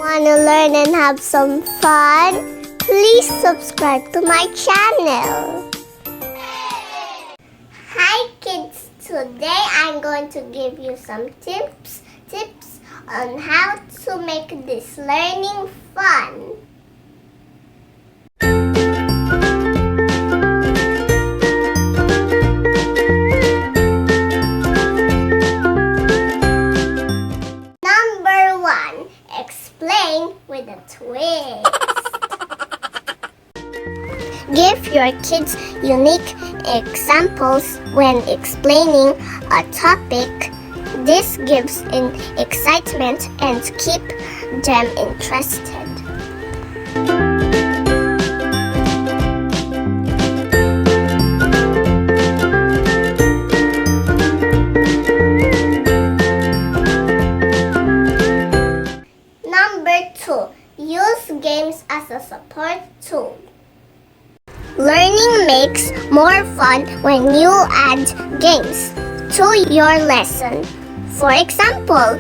Wanna learn and have some fun? Please subscribe to my channel. Hi kids, today I'm going to give you some tips on how to make this learning fun. Number 1, explain with a twist. Give your kids unique examples when explaining a topic. This gives excitement and keep them interested. Number 2, use games as a support tool. Learning makes more fun when you add games to your lesson. For example,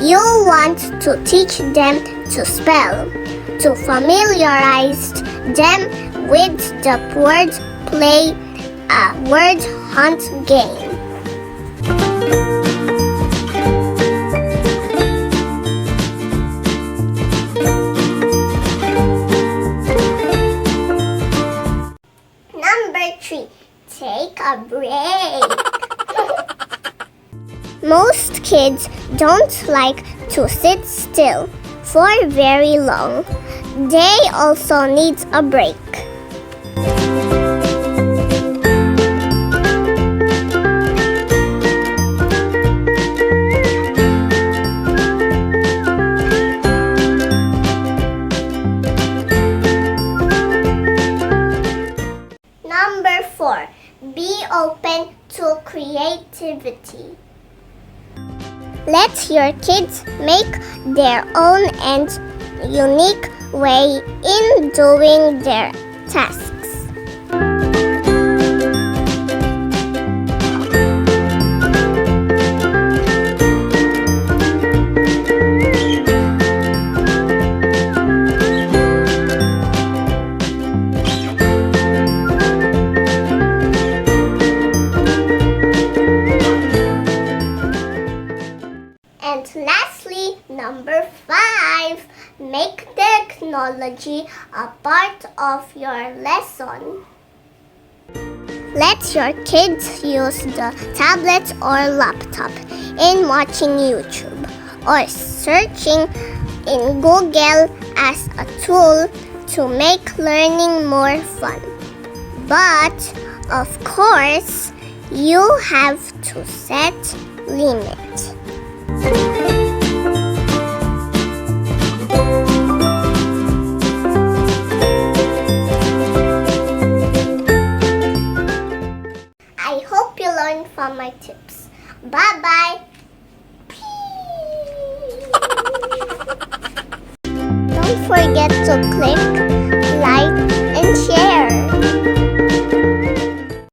you want to teach them to spell. To familiarize them with the word, play a word hunt game. Number 3, take a break. Most kids don't like to sit still for very long. They also need a break. Number 4, be open to creativity. Let your kids make their own and unique way in doing their tasks. And lastly, number 5, make technology a part of your lesson. Let your kids use the tablet or laptop in watching YouTube or searching in Google as a tool to make learning more fun. But, of course, you have to set limits. I hope you learned from my tips. Bye-bye. Don't forget to click, like, and share.